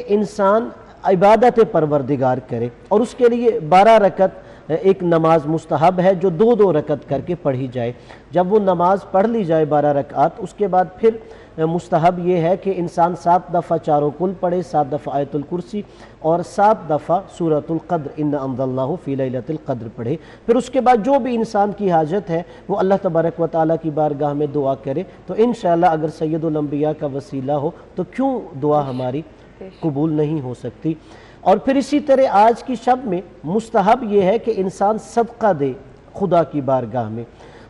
انسان عبادت پروردگار کرے، اور اس کے لیے 12 رکعت ایک نماز مستحب ہے جو 2 رکعت کر کے پڑھی جائے۔ جب وہ نماز پڑھ لی جائے 12 رکعت، اس کے بعد پھر مستحب یہ ہے کہ انسان 7 دفعہ چاروں کل پڑھے، 7 دفعہ آیت الکرسی اور 7 دفعہ سورۃ القدر انا انزلناہ فی لیلۃ القدر پڑھے۔ پھر اس کے بعد جو بھی انسان کی حاجت ہے وہ اللہ تبارک و تعالیٰ کی بارگاہ میں دعا کرے، تو انشاءاللہ اگر سید الانبیاء کا وسیلہ ہو تو کیوں دعا ہماری قبول نہیں ہو سکتی۔ اور پھر اسی طرح آج کی شب میں مستحب یہ ہے کہ انسان صدقہ دے خدا کی بارگاہ میں۔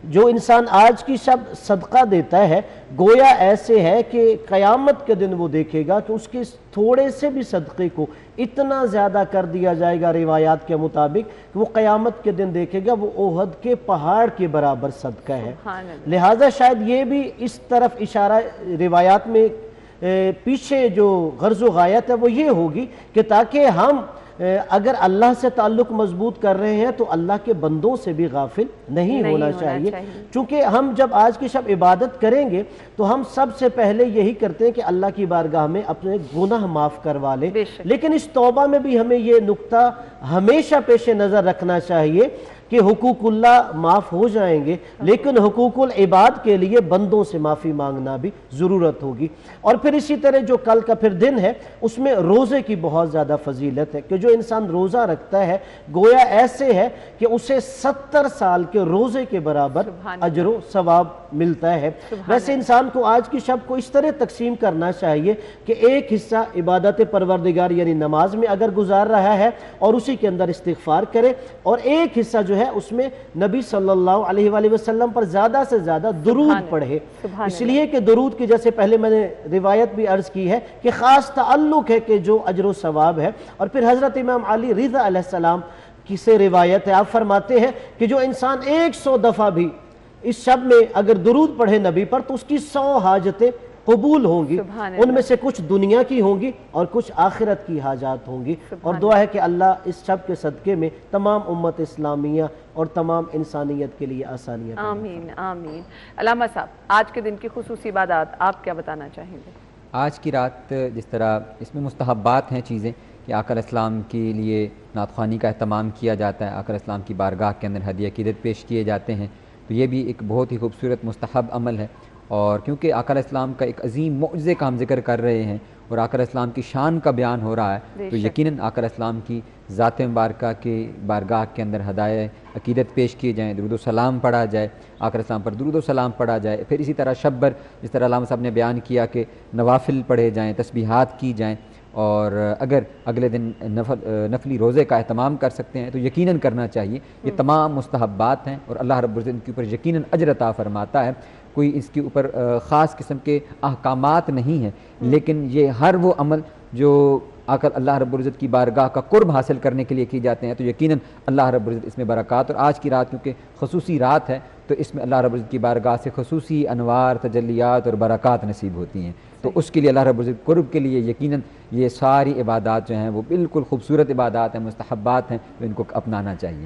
جو انسان آج کی شب صدقہ دیتا ہے گویا ایسے ہے کہ قیامت کے دن وہ دیکھے گا کہ اس کے تھوڑے سے بھی صدقے کو اتنا زیادہ کر دیا جائے گا روایات کے مطابق کہ وہ قیامت کے دن دیکھے گا وہ احد کے پہاڑ کے برابر صدقہ ہے۔ لہٰذا شاید یہ بھی اس طرف اشارہ روایات میں پیچھے جو غرض و غایت ہے وہ یہ ہوگی کہ تاکہ ہم اگر اللہ سے تعلق مضبوط کر رہے ہیں تو اللہ کے بندوں سے بھی غافل نہیں ہونا چاہیے، چونکہ ہم جب آج کی شب عبادت کریں گے تو ہم سب سے پہلے یہی کرتے ہیں کہ اللہ کی بارگاہ میں اپنے گناہ معاف کروا لیں، لیکن اس توبہ میں بھی ہمیں یہ نقطہ ہمیشہ پیش نظر رکھنا چاہیے کہ حقوق اللہ معاف ہو جائیں گے لیکن حقوق العباد کے لیے بندوں سے معافی مانگنا بھی ضرورت ہوگی۔ اور پھر اسی طرح جو کل کا پھر دن ہے اس میں روزے کی بہت زیادہ فضیلت ہے کہ جو انسان روزہ رکھتا ہے گویا ایسے ہے کہ اسے 70 سال کے روزے کے برابر اجر و ثواب ملتا ہے۔ ویسے انسان کو آج کی شب کو اس طرح تقسیم کرنا چاہیے کہ ایک حصہ عبادت پروردگار یعنی نماز میں اگر گزار رہا ہے اور اسی کے اندر استغفار کرے، اور ایک حصہ جو ہے اس میں نبی صلی اللہ علیہ وآلہ وسلم پر زیادہ سے زیادہ درود پڑھے، اس لیے کہ درود کی جیسے پہلے میں نے روایت بھی عرض کی ہے کہ خاص تعلق ہے کہ جو اجر و ثواب ہے۔ اور پھر حضرت امام علی رضا علیہ السلام کی سے روایت ہے، آپ فرماتے ہیں کہ جو انسان 100 دفعہ بھی اس شب میں اگر درود پڑھے نبی پر تو اس کی 100 حاجتیں قبول ہوں گی، ان میں سے کچھ دنیا کی ہوں گی اور کچھ آخرت کی حاجات ہوں گی۔ اور دعا ہے کہ اللہ اس شب کے صدقے میں تمام امت اسلامیہ اور تمام انسانیت کے لیے آسانیاں۔ آمین آمین۔ علامہ صاحب آج کے دن کی خصوصی عبادات آپ کیا بتانا چاہیں گے؟ آج کی رات جس طرح اس میں مستحبات ہیں چیزیں کہ آقا علیہ السلام کے لیے نعت خوانی کا اہتمام کیا جاتا ہے، آقا علیہ السلام کی بارگاہ کے اندر ہدیہ عقیدت پیش کیے جاتے ہیں، تو یہ بھی ایک بہت ہی خوبصورت مستحب عمل ہے۔ اور کیونکہ آقا علیہ السلام کا ایک عظیم معجزے کا ہم ذکر کر رہے ہیں اور آقا علیہ السلام کی شان کا بیان ہو رہا ہے، تو یقیناً آقا علیہ السلام کی ذات مبارکہ کے بارگاہ کے اندر ہدایہ عقیدت پیش کیے جائیں، درود و سلام پڑھا جائے، آقا علیہ السلام پر درود و سلام پڑھا جائے، پھر اسی طرح شب بھر جس طرح علامہ صاحب نے بیان کیا کہ نوافل پڑھے جائیں، تسبیحات کی جائیں، اور اگر اگلے دن نفلی روزے کا اہتمام کر سکتے ہیں تو یقیناً کرنا چاہیے۔ یہ تمام مستحبات ہیں اور اللہ رب العزت ان کے اوپر یقیناً اجر عطا فرماتا ہے، کوئی اس کے اوپر خاص قسم کے احکامات نہیں ہیں، لیکن یہ ہر وہ عمل جو اللہ رب العزت کی بارگاہ کا قرب حاصل کرنے کے لیے کی جاتے ہیں تو یقیناً اللہ رب العزت اس میں برکات، اور آج کی رات کیونکہ خصوصی رات ہے تو اس میں اللہ رب العزت کی بارگاہ سے خصوصی انوار، تجلیات اور برکات نصیب ہوتی ہیں، تو اس کے لیے اللہ رب العزت قرب کے لیے یقیناً یہ ساری عبادات جو ہیں وہ بالکل خوبصورت عبادات ہیں، مستحبات ہیں، تو ان کو اپنانا چاہیے۔